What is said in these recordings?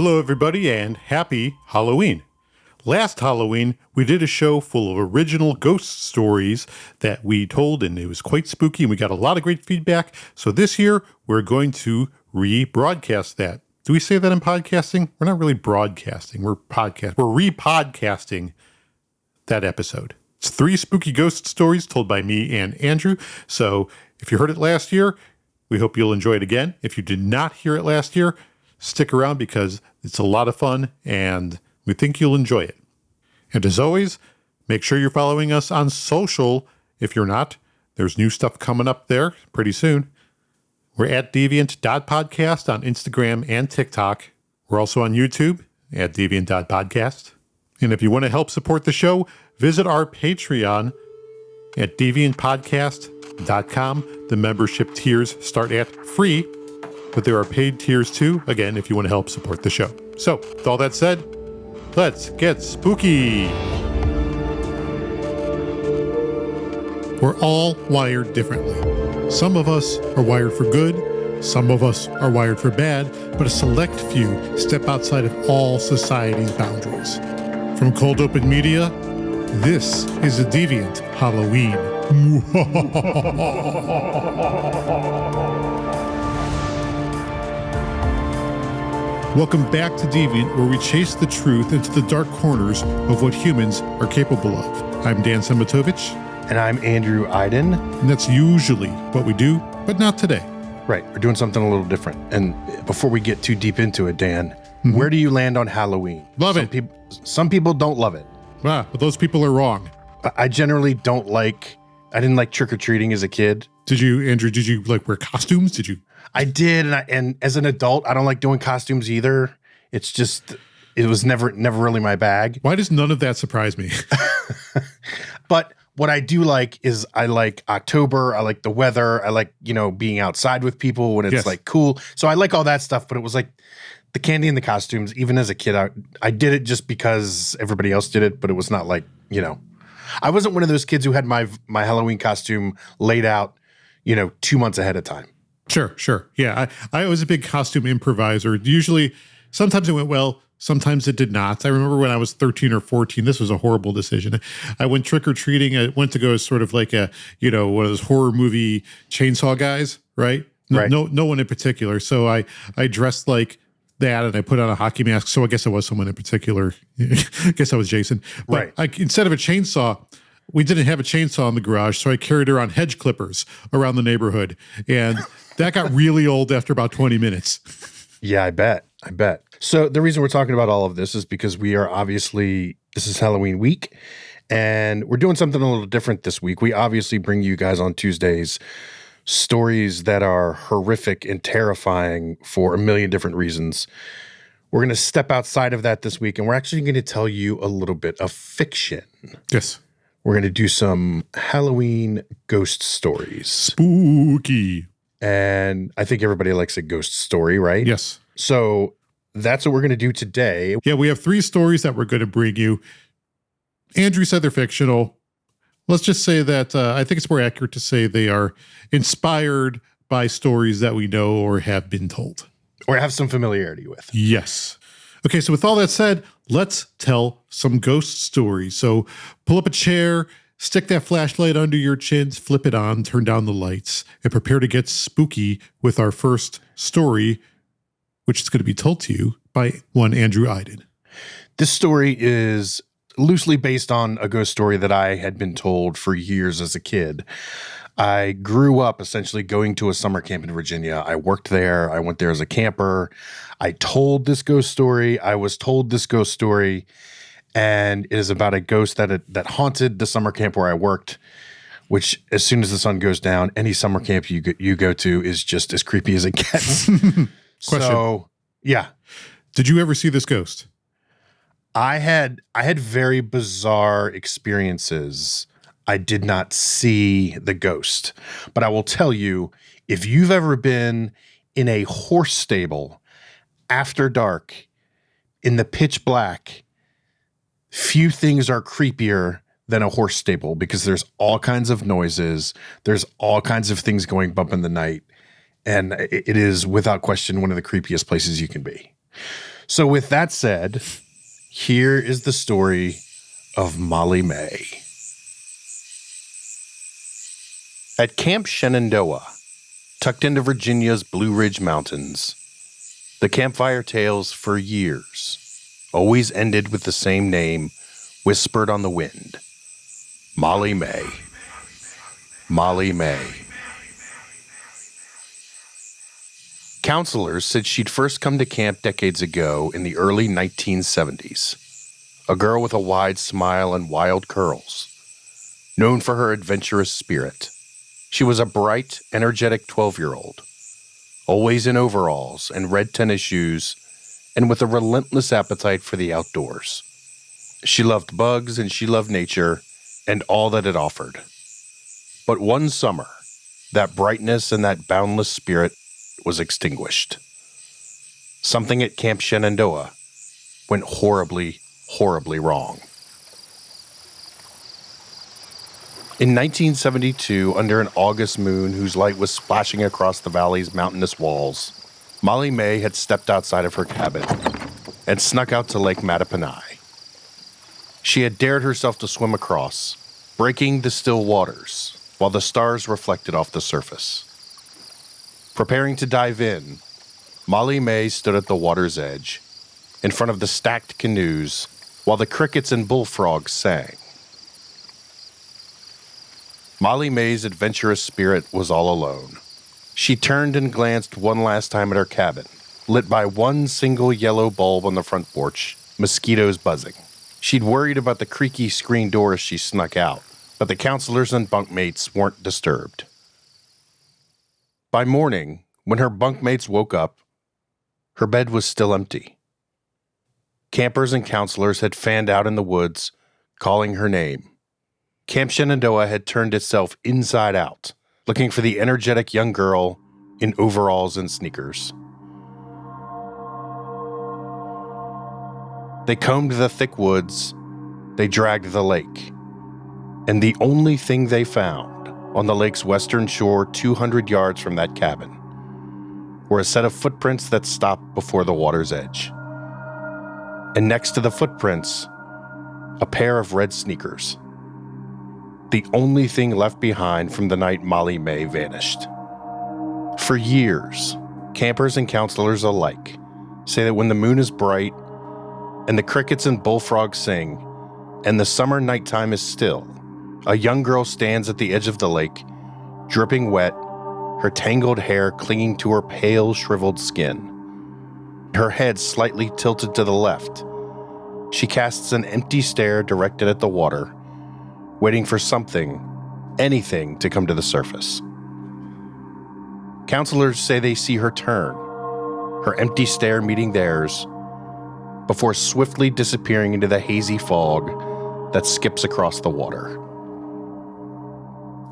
Hello, everybody, and happy Halloween. Last Halloween, we did a show full of original ghost stories that we told, and it was quite spooky, and we got a lot of great feedback. So this year, we're going to rebroadcast that. Do we say that in podcasting? We're not really broadcasting. We're repodcasting that episode. It's 3 spooky ghost stories told by me and Andrew. So if you heard it last year, we hope you'll enjoy it again. If you did not hear it last year, stick around because it's a lot of fun and we think you'll enjoy it. And as always, make sure you're following us on social. If you're not, there's new stuff coming up there pretty soon. We're at Deviant.podcast on Instagram and TikTok. We're also on YouTube at Deviant.podcast. And if you want to help support the show, visit our Patreon at DeviantPodcast.com. The membership tiers start at free, but there are paid tiers too, again, if you want to help support the show. So, with all that said, let's get spooky. We're all wired differently. Some of us are wired for good, some of us are wired for bad, but a select few step outside of all society's boundaries. From Cold Open Media, this is a Deviant Halloween. Welcome back to Deviant, where we chase the truth into the dark corners of what humans are capable of. I'm Dan Szematowicz. And I'm Andrew Iden. And that's usually what we do, but not today. Right. We're doing something a little different. And before we get too deep into it, Dan, where do you land on Halloween? Love it. Some people don't love it. But those people are wrong. I generally I didn't like trick-or-treating as a kid. Did you, Andrew, wear costumes? Did you? I did, and as an adult, I don't like doing costumes either. It's just, it was never really my bag. Why does none of that surprise me? But what I do like is I like October. I like the weather. I like, being outside with people when it's like cool. So I like all that stuff, but it was like the candy and the costumes. Even as a kid, I did it just because everybody else did it, but it was not like, I wasn't one of those kids who had my Halloween costume laid out, 2 months ahead of time. Sure. Yeah, I was a big costume improviser. Usually, sometimes it went well, sometimes it did not. I remember when I was 13 or 14, this was a horrible decision. I went trick-or-treating. I went to go as sort of like a, one of those horror movie chainsaw guys, right? Right. No one in particular. So I dressed like that and I put on a hockey mask. So I guess it was someone in particular. I guess I was Jason. But right. Instead of a chainsaw, we didn't have a chainsaw in the garage, so I carried around hedge clippers around the neighborhood. And that got really old after about 20 minutes. Yeah, I bet. So the reason we're talking about all of this is because this is Halloween week, and we're doing something a little different this week. We obviously bring you guys on Tuesdays stories that are horrific and terrifying for a million different reasons. We're going to step outside of that this week, and we're actually going to tell you a little bit of fiction. Yes. We're going to do some Halloween ghost stories. Spooky. And I think everybody likes a ghost story, right? Yes. So that's what we're going to do today. Yeah, we have 3 stories that we're going to bring you. Andrew said they're fictional. Let's just say that I think it's more accurate to say they are inspired by stories that we know or have been told. Or have some familiarity with. Yes. Okay, so with all that said, let's tell some ghost stories. So pull up a chair, stick that flashlight under your chins, flip it on, turn down the lights, and prepare to get spooky with our first story, which is going to be told to you by one Andrew Iden. This story is loosely based on a ghost story that I had been told for years as a kid. I grew up essentially going to a summer camp in Virginia. I worked there. I went there as a camper. I told this ghost story. I was told this ghost story, and it is about a ghost that haunted the summer camp where I worked, which as soon as the sun goes down, any summer camp you go to is just as creepy as it gets. Question. So, yeah. Did you ever see this ghost? I had very bizarre experiences. I did not see the ghost, but I will tell you, if you've ever been in a horse stable after dark in the pitch black, few things are creepier than a horse stable because there's all kinds of noises. There's all kinds of things going bump in the night. And it is without question one of the creepiest places you can be. So with that said, here is the story of Molly May. At Camp Shenandoah, tucked into Virginia's Blue Ridge Mountains, the campfire tales for years always ended with the same name whispered on the wind. Molly May. Molly May. Counselors said she'd first come to camp decades ago in the early 1970s. A girl with a wide smile and wild curls, known for her adventurous spirit. She was a bright, energetic 12-year-old, always in overalls and red tennis shoes, and with a relentless appetite for the outdoors. She loved bugs and she loved nature and all that it offered. But one summer, that brightness and that boundless spirit was extinguished. Something at Camp Shenandoah went horribly, horribly wrong. In 1972, under an August moon whose light was splashing across the valley's mountainous walls, Molly May had stepped outside of her cabin and snuck out to Lake Mattaponi. She had dared herself to swim across, breaking the still waters while the stars reflected off the surface. Preparing to dive in, Molly May stood at the water's edge, in front of the stacked canoes, while the crickets and bullfrogs sang. Molly May's adventurous spirit was all alone. She turned and glanced one last time at her cabin, lit by one single yellow bulb on the front porch, mosquitoes buzzing. She'd worried about the creaky screen door as she snuck out, but the counselors and bunkmates weren't disturbed. By morning, when her bunkmates woke up, her bed was still empty. Campers and counselors had fanned out in the woods, calling her name. Camp Shenandoah had turned itself inside out, looking for the energetic young girl in overalls and sneakers. They combed the thick woods, they dragged the lake, and the only thing they found on the lake's western shore 200 yards from that cabin were a set of footprints that stopped before the water's edge. And next to the footprints, a pair of red sneakers. The only thing left behind from the night Molly May vanished. For years, campers and counselors alike say that when the moon is bright and the crickets and bullfrogs sing and the summer nighttime is still, a young girl stands at the edge of the lake, dripping wet, her tangled hair clinging to her pale, shriveled skin. Her head slightly tilted to the left, she casts an empty stare directed at the water, waiting for something, anything, to come to the surface. Counselors say they see her turn, her empty stare meeting theirs, before swiftly disappearing into the hazy fog that skips across the water.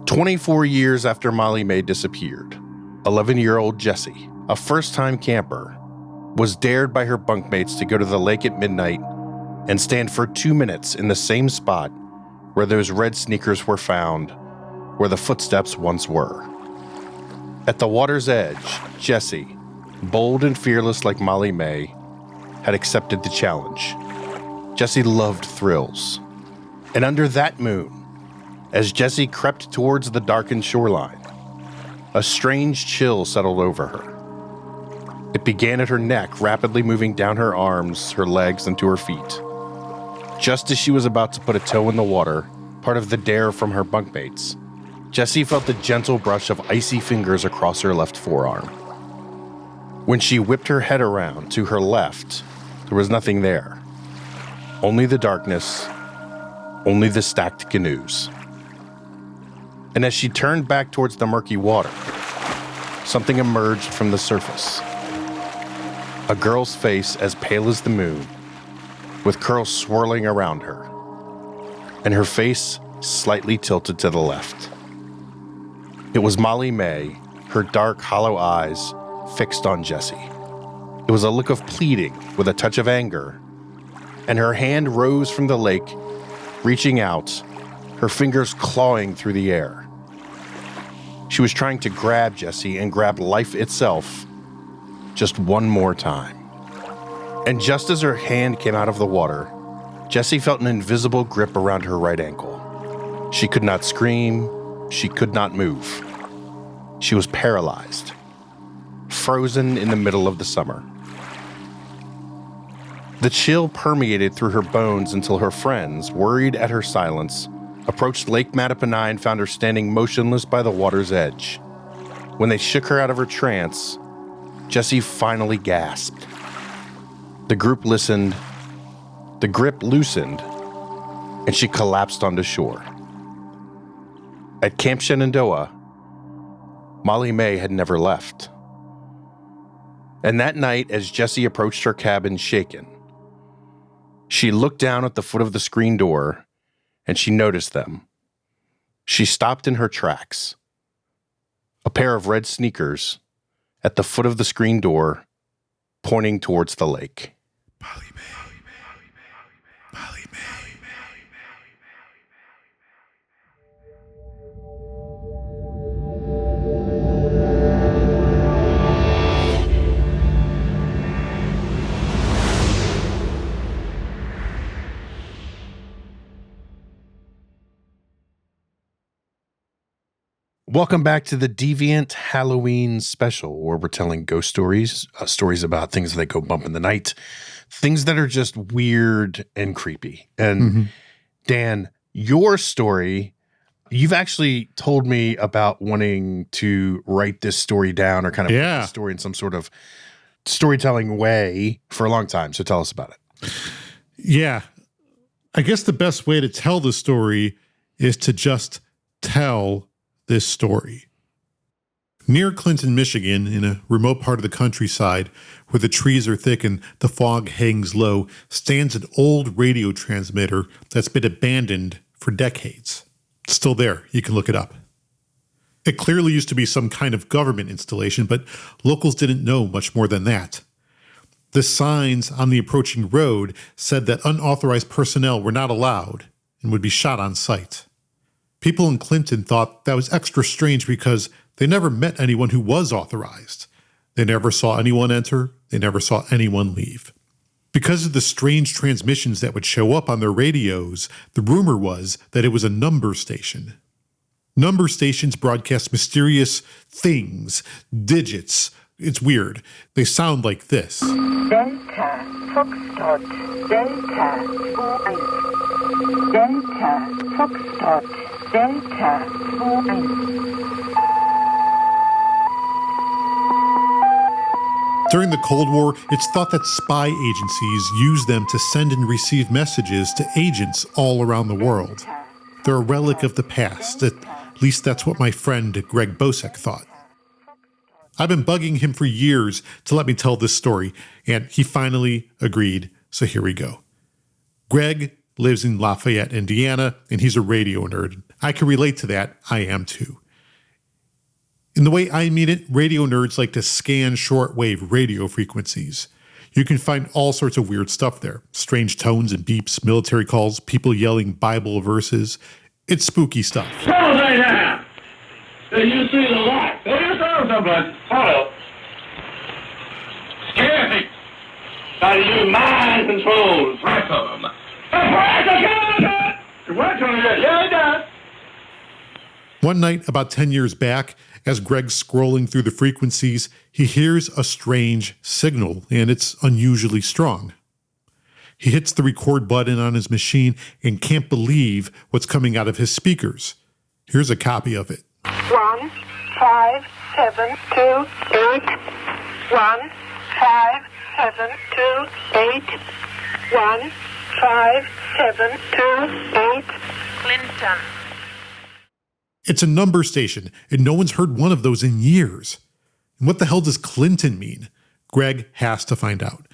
24 years after Molly May disappeared, 11-year-old Jessie, a first-time camper, was dared by her bunkmates to go to the lake at midnight and stand for 2 minutes in the same spot where those red sneakers were found, where the footsteps once were. At the water's edge, Jessie, bold and fearless like Molly May, had accepted the challenge. Jessie loved thrills. And under that moon, as Jessie crept towards the darkened shoreline, a strange chill settled over her. It began at her neck, rapidly moving down her arms, her legs, and to her feet. Just as she was about to put a toe in the water, part of the dare from her bunkmates, Jessie felt the gentle brush of icy fingers across her left forearm. When she whipped her head around to her left, there was nothing there. Only the darkness, only the stacked canoes. And as she turned back towards the murky water, something emerged from the surface. A girl's face as pale as the moon, with curls swirling around her, and her face slightly tilted to the left. It was Molly May, her dark, hollow eyes fixed on Jessie. It was a look of pleading with a touch of anger, and her hand rose from the lake, reaching out, her fingers clawing through the air. She was trying to grab Jessie and grab life itself just one more time. And just as her hand came out of the water, Jessie felt an invisible grip around her right ankle. She could not scream. She could not move. She was paralyzed, frozen in the middle of the summer. The chill permeated through her bones until her friends, worried at her silence, approached Lake Mattaponi and found her standing motionless by the water's edge. When they shook her out of her trance, Jessie finally gasped. The group listened, the grip loosened, and she collapsed onto shore. At Camp Shenandoah, Molly May had never left. And that night, as Jessie approached her cabin shaken, she looked down at the foot of the screen door and she noticed them. She stopped in her tracks. A pair of red sneakers at the foot of the screen door, pointing towards the lake. Molly May. Molly May. Welcome back to the Deviant Halloween special, where we're telling ghost stories, stories about things that go bump in the night, things that are just weird and creepy. And Dan, your story, you've actually told me about wanting to write this story down or kind of put the story in some sort of storytelling way for a long time. So tell us about it. Yeah. I guess the best way to tell the story is to just tell this story. Near Clinton, Michigan, in a remote part of the countryside where the trees are thick and the fog hangs low, stands an old radio transmitter that's been abandoned for decades. It's still there. You can look it up. It clearly used to be some kind of government installation, but locals didn't know much more than that. The signs on the approaching road said that unauthorized personnel were not allowed and would be shot on sight. People in Clinton thought that was extra strange because they never met anyone who was authorized. They never saw anyone enter. They never saw anyone leave. Because of the strange transmissions that would show up on their radios, the rumor was that it was a number station. Number stations broadcast mysterious things, digits. It's weird. They sound like this. Delta, Foxtrot, Delta, 2-1. Delta, Foxtrot, Delta, 2-1. During the Cold War, it's thought that spy agencies used them to send and receive messages to agents all around the world. They're a relic of the past. At least that's what my friend Greg Bosek thought. I've been bugging him for years to let me tell this story, and he finally agreed, so here we go. Greg lives in Lafayette, Indiana, and he's a radio nerd. I can relate to that. I am too. In the way I mean it, radio nerds like to scan shortwave radio frequencies. You can find all sorts of weird stuff there. Strange tones and beeps, military calls, people yelling Bible verses. It's spooky stuff. So they have. Do you see the light? Do you saw somebody? Hello. Scare me. Try to use mind control. Press on them. Yeah, it does. One night, about 10 years back, as Greg's scrolling through the frequencies, he hears a strange signal, and it's unusually strong. He hits the record button on his machine and can't believe what's coming out of his speakers. Here's a copy of it. 1 5 7 2 8 1 5 7 2 8 1 5 7 2 8 Clinton. It's a number station, and no one's heard one of those in years. And what the hell does Clinton mean? Greg has to find out.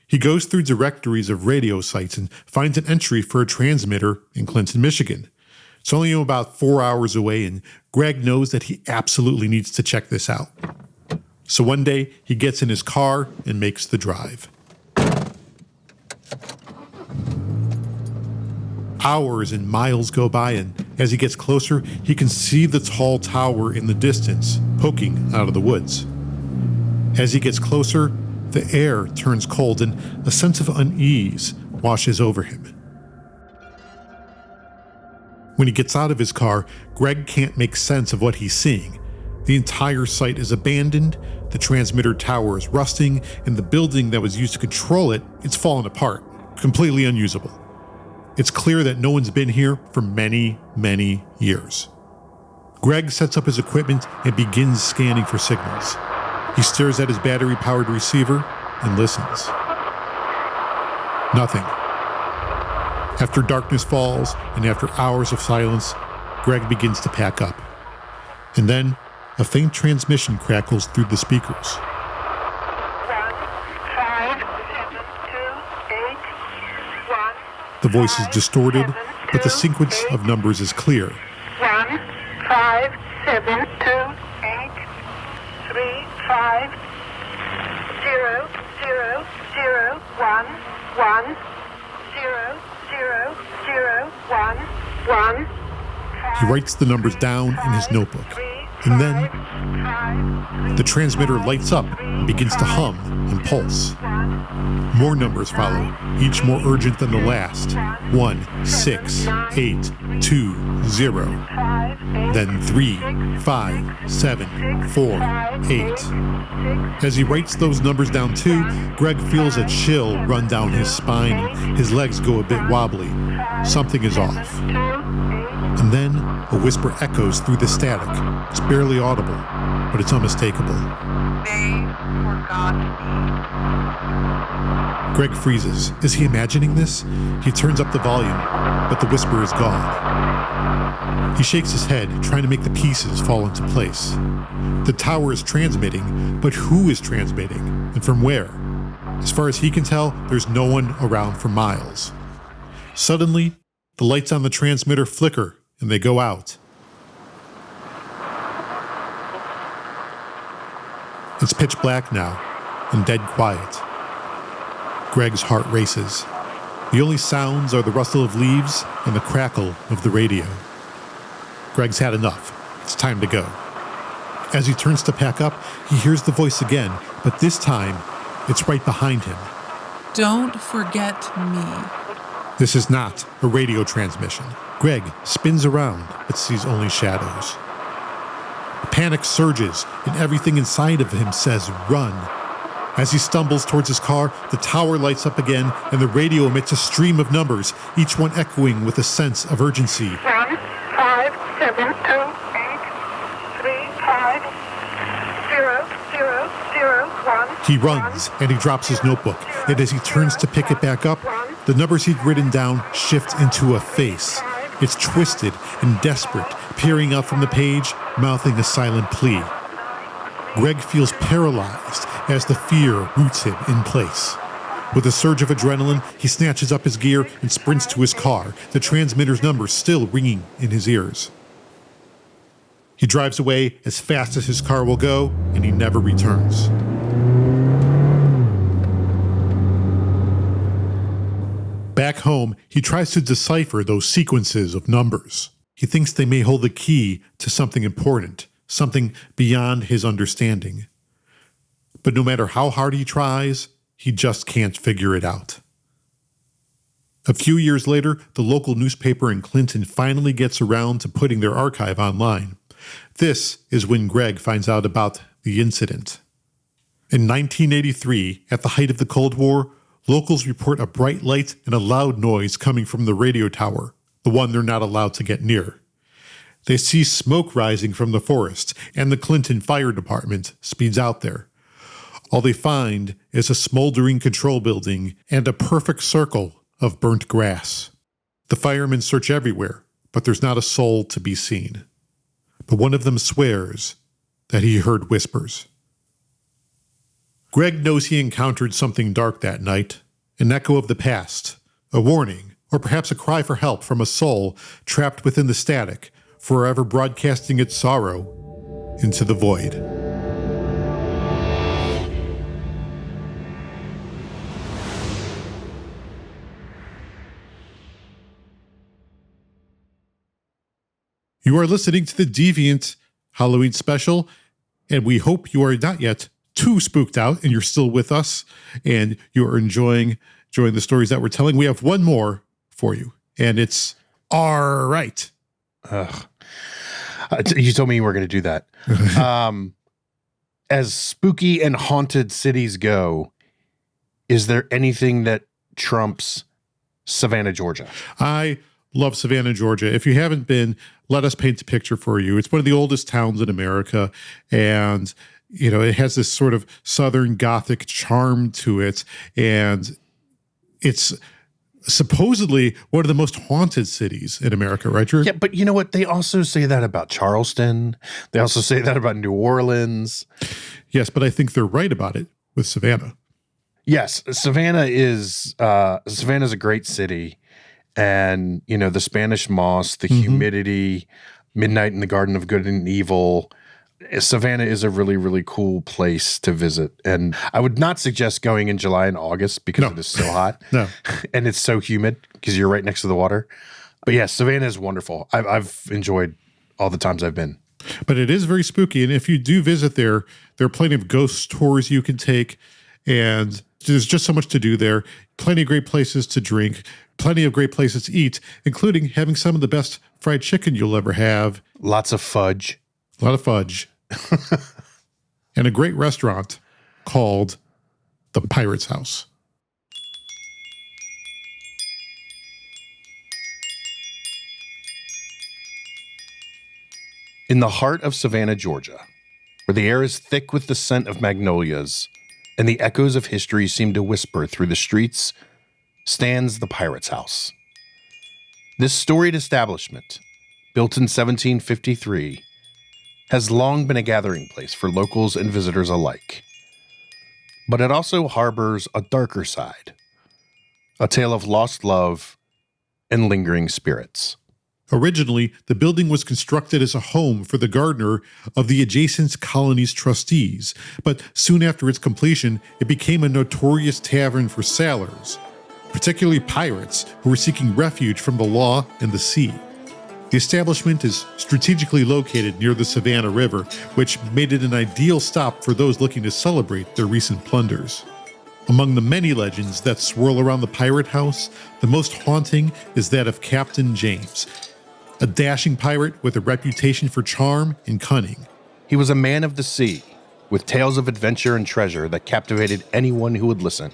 He goes through directories of radio sites and finds an entry for a transmitter in Clinton, Michigan. It's only about 4 hours away, and Greg knows that he absolutely needs to check this out. So one day, he gets in his car and makes the drive. Hours and miles go by, and as he gets closer, he can see the tall tower in the distance, poking out of the woods. As he gets closer, the air turns cold and a sense of unease washes over him. When he gets out of his car, Greg can't make sense of what he's seeing. The entire site is abandoned, the transmitter tower is rusting, and the building that was used to control it, it's fallen apart, completely unusable. It's clear that no one's been here for many, many years. Greg sets up his equipment and begins scanning for signals. He stares at his battery-powered receiver and listens. Nothing. After darkness falls and after hours of silence, Greg begins to pack up. And then, a faint transmission crackles through the speakers. 1, 5, 7, 2, 8, 1. The voice is distorted, but the sequence of numbers is clear. 1, 5, 7, 2, 8, 3, 5, 0, 0, 0, 1, 1, 0, 0, 0, 1, 1. He writes the numbers down in his notebook. And then, the transmitter lights up and begins to hum and pulse. More numbers follow, each more urgent than the last. 1, 6, 8, 2, 0. Then 3, 5, 7, 4, 8. As he writes those numbers down too, Greg feels a chill run down his spine and his legs go a bit wobbly. Something is off. And then a whisper echoes through the static. It's barely audible, but it's unmistakable. They forgot me. Greg freezes. Is he imagining this? He turns up the volume, but the whisper is gone. He shakes his head, trying to make the pieces fall into place. The tower is transmitting, but who is transmitting? And from where? As far as he can tell, there's no one around for miles. Suddenly, the lights on the transmitter flicker and they go out. It's pitch black now and dead quiet. Greg's heart races. The only sounds are the rustle of leaves and the crackle of the radio. Greg's had enough. It's time to go. As he turns to pack up, he hears the voice again, but this time, it's right behind him. Don't forget me. This is not a radio transmission. Greg spins around, but sees only shadows. Panic surges, and everything inside of him says, run. As he stumbles towards his car, the tower lights up again, and the radio emits a stream of numbers, each one echoing with a sense of urgency. 1, 5, 7, 2, 8, 3, 5, 0, 0, 0, 1. He runs, and he drops his notebook, and as he turns to pick it back up, the numbers he'd written down shift into a face. It's twisted and desperate, peering out from the page, mouthing a silent plea. Greg feels paralyzed as the fear roots him in place. With a surge of adrenaline, he snatches up his gear and sprints to his car, the transmitter's numbers still ringing in his ears. He drives away as fast as his car will go, and he never returns. Back home, he tries to decipher those sequences of numbers. He thinks they may hold the key to something important, something beyond his understanding. But no matter how hard he tries, he just can't figure it out. A few years later, the local newspaper in Clinton finally gets around to putting their archive online. This is when Greg finds out about the incident. In 1983, at the height of the Cold War, locals report a bright light and a loud noise coming from the radio tower, the one they're not allowed to get near. They see smoke rising from the forest, and the Clinton Fire Department speeds out there. All they find is a smoldering control building and a perfect circle of burnt grass. The firemen search everywhere, but there's not a soul to be seen. But one of them swears that he heard whispers. Greg knows he encountered something dark that night, an echo of the past, a warning, or perhaps a cry for help from a soul trapped within the static, forever broadcasting its sorrow into the void. You are listening to the Deviant Halloween special, and we hope you are not yet too spooked out and you're still with us and you're enjoying the stories that we're telling, we have one more for you. And it's all right. You told me you were going to do that. As spooky and haunted cities go, is there anything that trumps Savannah, Georgia? I love Savannah, Georgia. If you haven't been, let us paint a picture for you. It's one of the oldest towns in America, and it has this sort of Southern Gothic charm to it, and it's supposedly one of the most haunted cities in America, right, Drew? Yeah, but you know what? They also say that about Charleston. They also say that about New Orleans. Yes, but I think they're right about it with Savannah. Yes, Savannah's a great city. And, the Spanish moss, the humidity, Midnight in the Garden of Good and Evil. Savannah is a really, really cool place to visit. And I would not suggest going in July and August because it is so hot. No. And it's so humid because you're right next to the water. But yeah, Savannah is wonderful. I've enjoyed all the times I've been. But it is very spooky. And if you do visit there are plenty of ghost tours you can take. And there's just so much to do there. Plenty of great places to drink. Plenty of great places to eat, including having some of the best fried chicken you'll ever have. Lots of fudge. A lot of fudge. And a great restaurant called the Pirate's House. In the heart of Savannah, Georgia, where the air is thick with the scent of magnolias and the echoes of history seem to whisper through the streets, stands the Pirate's House. This storied establishment, built in 1753, has long been a gathering place for locals and visitors alike. But it also harbors a darker side, a tale of lost love and lingering spirits. Originally, the building was constructed as a home for the gardener of the adjacent colony's trustees, but soon after its completion, it became a notorious tavern for sailors, particularly pirates who were seeking refuge from the law and the sea. The establishment is strategically located near the Savannah River, which made it an ideal stop for those looking to celebrate their recent plunders. Among the many legends that swirl around the Pirate House, the most haunting is that of Captain James, a dashing pirate with a reputation for charm and cunning. He was a man of the sea, with tales of adventure and treasure that captivated anyone who would listen.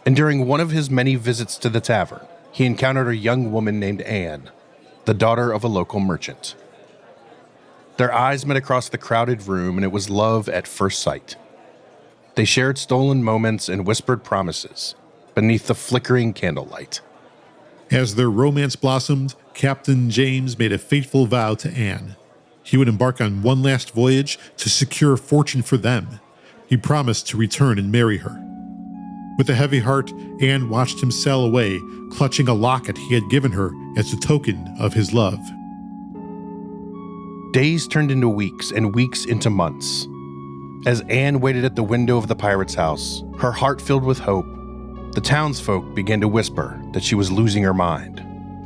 And during one of his many visits to the tavern, he encountered a young woman named Anne, the daughter of a local merchant. Their eyes met across the crowded room, and it was love at first sight. They shared stolen moments and whispered promises beneath the flickering candlelight. As their romance blossomed, Captain James made a fateful vow to Anne. He would embark on one last voyage to secure a fortune for them. He promised to return and marry her. With a heavy heart, Anne watched him sail away, clutching a locket he had given her as a token of his love. Days turned into weeks and weeks into months. As Anne waited at the window of the Pirate's House, her heart filled with hope, the townsfolk began to whisper that she was losing her mind.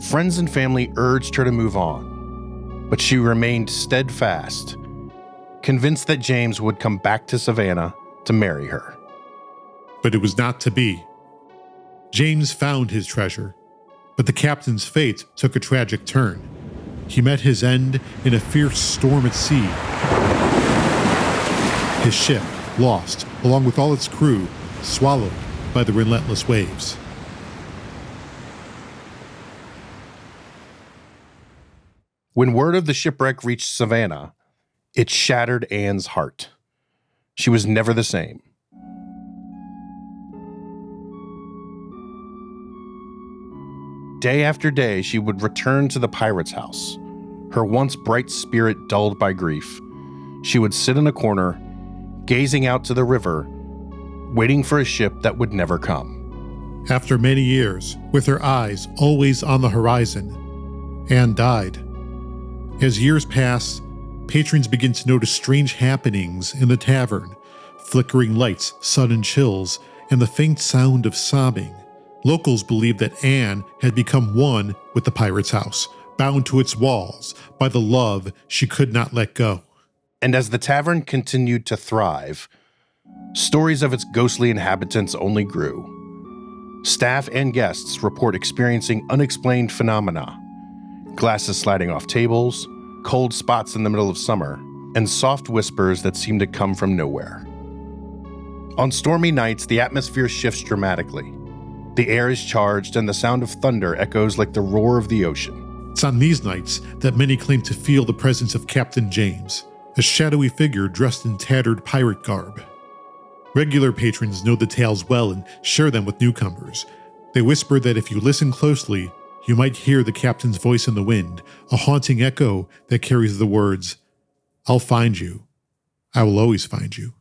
Friends and family urged her to move on, but she remained steadfast, convinced that James would come back to Savannah to marry her. But it was not to be. James found his treasure, but the captain's fate took a tragic turn. He met his end in a fierce storm at sea. His ship, lost, along with all its crew, swallowed by the relentless waves. When word of the shipwreck reached Savannah, it shattered Anne's heart. She was never the same. Day after day, she would return to the Pirate's House, her once bright spirit dulled by grief. She would sit in a corner, gazing out to the river, waiting for a ship that would never come. After many years, with her eyes always on the horizon, Anne died. As years passed, patrons began to notice strange happenings in the tavern, flickering lights, sudden chills, and the faint sound of sobbing. Locals believed that Anne had become one with the Pirate's House, bound to its walls by the love she could not let go. And as the tavern continued to thrive, Stories of its ghostly inhabitants only grew. Staff and guests report experiencing unexplained phenomena: glasses sliding off tables, cold spots in the middle of summer, and soft whispers that seem to come from nowhere. On stormy nights, the atmosphere shifts dramatically. The air is charged and the sound of thunder echoes like the roar of the ocean. It's on these nights that many claim to feel the presence of Captain James, a shadowy figure dressed in tattered pirate garb. Regular patrons know the tales well and share them with newcomers. They whisper that if you listen closely, you might hear the captain's voice in the wind, a haunting echo that carries the words, "I'll find you. I will always find you."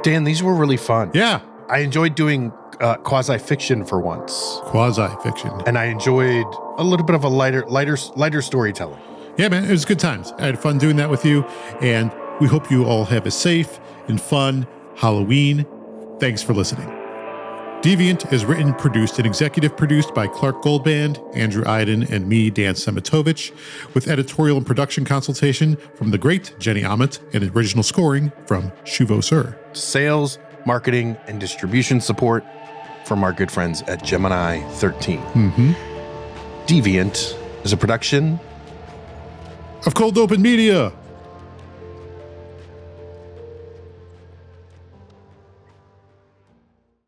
Dan, these were really fun. Yeah, I enjoyed doing quasi-fiction for once. quasi-fiction. And I enjoyed a little bit of a lighter storytelling. Yeah, man, it was good times. I had fun doing that with you, and we hope you all have a safe and fun Halloween. Thanks for listening. Deviant is written, produced, and executive produced by Clark Goldband, Andrew Iden, and me, Dan Szematowicz, with editorial and production consultation from the great Jenny Ament and original scoring from Shuvo Sir. Sales, marketing, and distribution support from our good friends at Gemini 13. Deviant is a production of Cold Open Media.